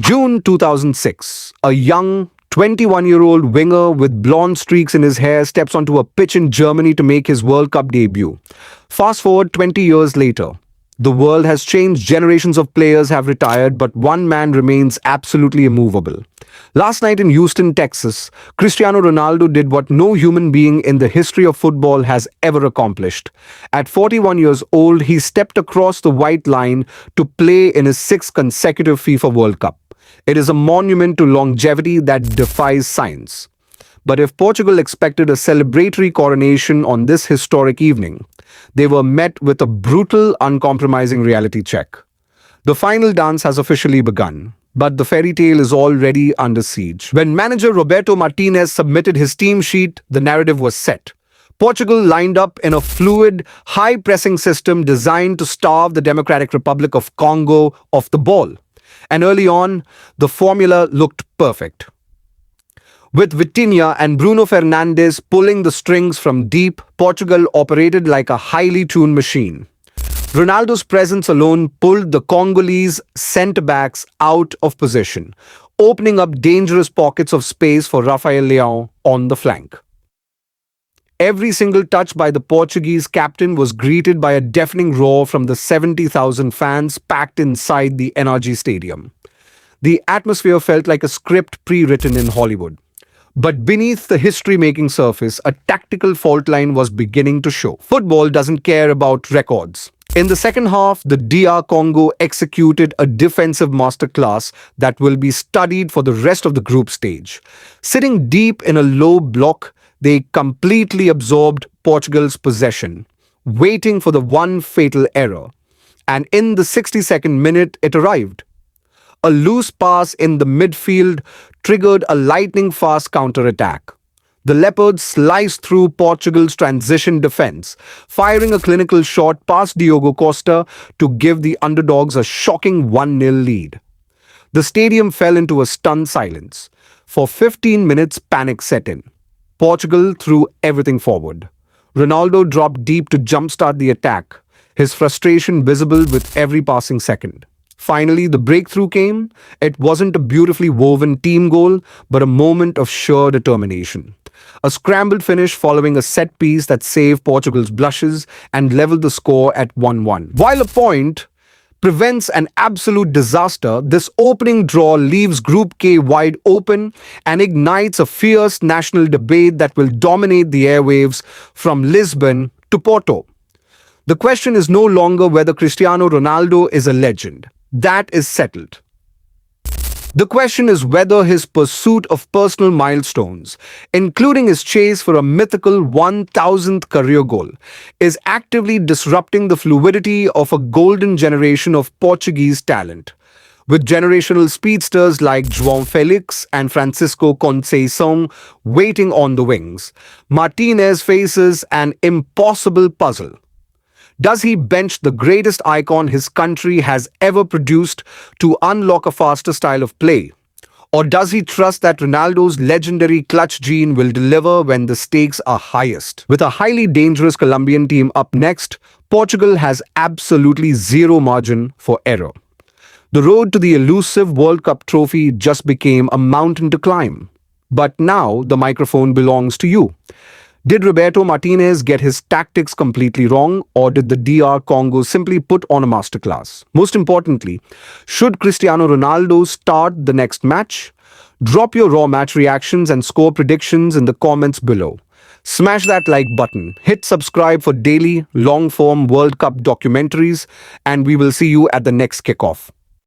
June 2006, a young 21-year-old winger with blonde streaks in his hair steps onto a pitch in Germany to make his World Cup debut. Fast forward 20 years later. The world has changed, generations of players have retired, but one man remains absolutely immovable. Last night in Houston, Texas, Cristiano Ronaldo did what no human being in the history of football has ever accomplished. At 41 years old, he stepped across the white line to play in his sixth consecutive FIFA World Cup. It is a monument to longevity that defies science. But if Portugal expected a celebratory coronation on this historic evening, they were met with a brutal, uncompromising reality check. The final dance has officially begun, but the fairy tale is already under siege. When manager Roberto Martínez submitted his team sheet, the narrative was set. Portugal lined up in a fluid, high-pressing system designed to starve the Democratic Republic of Congo of the ball. And early on, the formula looked perfect. With Vitinha and Bruno Fernandes pulling the strings from deep, Portugal operated like a highly tuned machine. Ronaldo's presence alone pulled the Congolese centre-backs out of position, opening up dangerous pockets of space for Rafael Leão on the flank. Every single touch by the Portuguese captain was greeted by a deafening roar from the 70,000 fans packed inside the NRG Stadium. The atmosphere felt like a script pre-written in Hollywood. But beneath the history-making surface, a tactical fault line was beginning to show. Football doesn't care about records. In the second half, the DR Congo executed a defensive masterclass that will be studied for the rest of the group stage. Sitting deep in a low block, they completely absorbed Portugal's possession, waiting for the one fatal error. And in the 62nd minute, it arrived. A loose pass in the midfield triggered a lightning-fast counter-attack. The Leopards sliced through Portugal's transition defense, firing a clinical shot past Diogo Costa to give the underdogs a shocking 1-0 lead. The stadium fell into a stunned silence. For 15 minutes, panic set in. Portugal threw everything forward. Ronaldo dropped deep to jumpstart the attack, his frustration visible with every passing second. Finally, the breakthrough came. It wasn't a beautifully woven team goal, but a moment of sheer determination. A scrambled finish following a set piece that saved Portugal's blushes and leveled the score at 1-1. While a point prevents an absolute disaster, this opening draw leaves Group K wide open and ignites a fierce national debate that will dominate the airwaves from Lisbon to Porto. The question is no longer whether Cristiano Ronaldo is a legend. That is settled. The question is whether his pursuit of personal milestones, including his chase for a mythical 1,000th career goal, is actively disrupting the fluidity of a golden generation of Portuguese talent. With generational speedsters like João Felix and Francisco Conceição waiting on the wings, Martinez faces an impossible puzzle. Does he bench the greatest icon his country has ever produced to unlock a faster style of play? Or does he trust that Ronaldo's legendary clutch gene will deliver when the stakes are highest? With a highly dangerous Colombian team up next, Portugal has absolutely zero margin for error. The road to the elusive World Cup trophy just became a mountain to climb. But now the microphone belongs to you. Did Roberto Martínez get his tactics completely wrong, or did the DR Congo simply put on a masterclass? Most importantly, should Cristiano Ronaldo start the next match? Drop your raw match reactions and score predictions in the comments below. Smash that like button, hit subscribe for daily, long-form World Cup documentaries, and we will see you at the next kickoff.